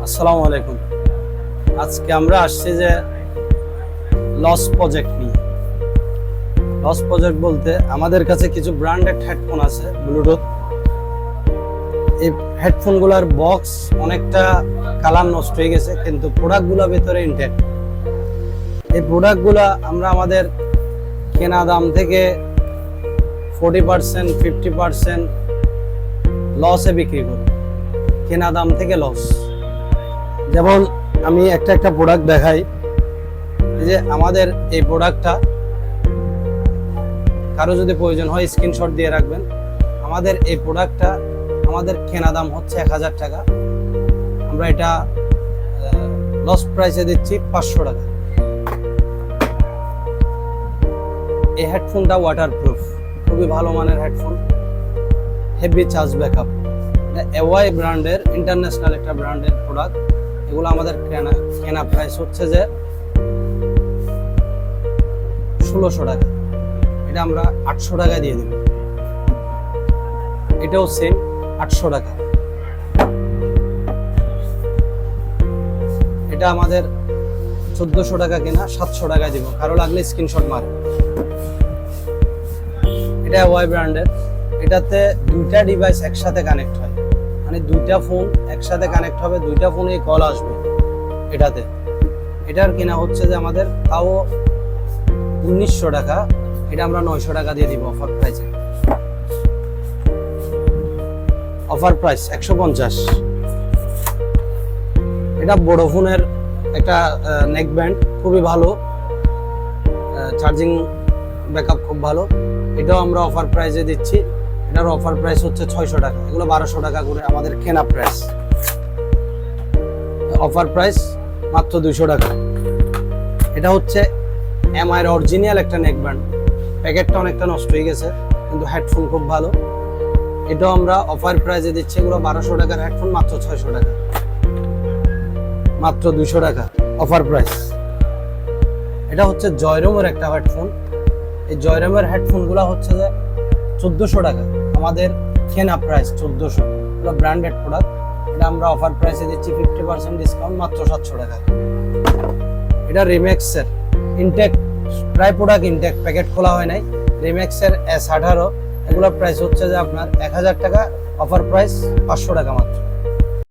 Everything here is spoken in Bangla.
আসসালামু আলাইকুম। আজকে আমরা আসছি যে লস প্রজেক্ট নিয়ে। লস প্রজেক্ট বলতে আমাদের কাছে কিছু ব্র্যান্ডেড হেডফোন আছে ব্লুটুথ। এই হেডফোনগুলোর বক্স অনেকটা কালার নষ্ট হয়ে গেছে, কিন্তু প্রোডাক্টগুলো ভেতরে ইনট্যাক্ট। এই প্রোডাক্টগুলো আমরা আমাদের কেনা দাম থেকে 40% 50% লসে বিক্রি করি। কেনা দাম থেকে লস। যেমন আমি একটা প্রোডাক্ট দেখাই, যে আমাদের এই প্রোডাক্টটা কারো যদি প্রয়োজন হয় স্ক্রিনশট দিয়ে রাখবেন। আমাদের এই প্রোডাক্টটা আমাদের কেনা দাম হচ্ছে 1000 টাকা, আমরা এটা লস প্রাইসে দিচ্ছি 500 টাকা। এই হেডফোনটা ওয়াটারপ্রুফ, খুবই ভালো মানের headphone, heavy charge backup. AY ব্র্যান্ডের, ইন্টারন্যাশনাল একটা ব্র্যান্ডের প্রোডাক্ট। এগুলো আমাদের কেনা প্রাইস হচ্ছে যে 1600 টাকা, এটা আমরা 800 টাকায় দিয়ে দেব। এটাও সেম 800 টাকা। এটা আমাদের 1400 টাকা কেনা, 700 টাকায় দিব, কারো লাগলে স্ক্রিনশট মারে। এটা ওয়াই ব্র্যান্ডের, এটাতে দুইটা ডিভাইস একসাথে কানেক্ট হয়, মানে দুইটা ফোন একসাথে কানেক্ট হবে, দুইটা ফোনে কল আসবে এটাতে। এটার কেনা হচ্ছে যে আমাদের তাও 1900 টাকা, এটা আমরা 900 টাকা দিয়ে দিব অফার প্রাইসে। Offer price 150। এটা ভোডাফোনের একটা নেক ব্যান্ড, খুবই ভালো, চার্জিং ব্যাকআপ খুব ভালো। এটাও আমরা অফার প্রাইসে দিচ্ছি। এটার অফার প্রাইস হচ্ছে 600 টাকা, এগুলো 1200 টাকা করে আমাদের কেনা প্রাইস। অফার প্রাইস মাত্র 200 টাকা। এটা হচ্ছে এমআই এর অরিজিনাল একটা নেক ব্যান্ড, প্যাকেটটা অনেকটা নষ্ট হয়ে গেছে, কিন্তু হেডফোন খুব ভালো। এটাও আমরা অফার প্রাইসে দিচ্ছি। এগুলো 1200 টাকার হেডফোন মাত্র 600 টাকা, মাত্র 200 টাকা অফার প্রাইস। এটা হচ্ছে জয়রমের একটা হেডফোন। এই জয়রমের হেডফোনগুলো হচ্ছে যে 1400 টাকা, আমাদের কেনা প্রাইস 1400। এটা ব্র্যান্ডেড প্রোডাক্ট, এটা আমরা অফার প্রাইসে দিচ্ছি 50% ডিসকাউন্ট, মাত্র 700 টাকা। এটা রিম্যাক্সের ইনটেক, প্রায় প্রোডাক্ট ইনটেক, প্যাকেট খোলা হয় নাই। রিম্যাক্সের S18, এগুলোর প্রাইস হচ্ছে যে আপনার 1000 টাকা, অফার প্রাইস 500 টাকা মাত্র।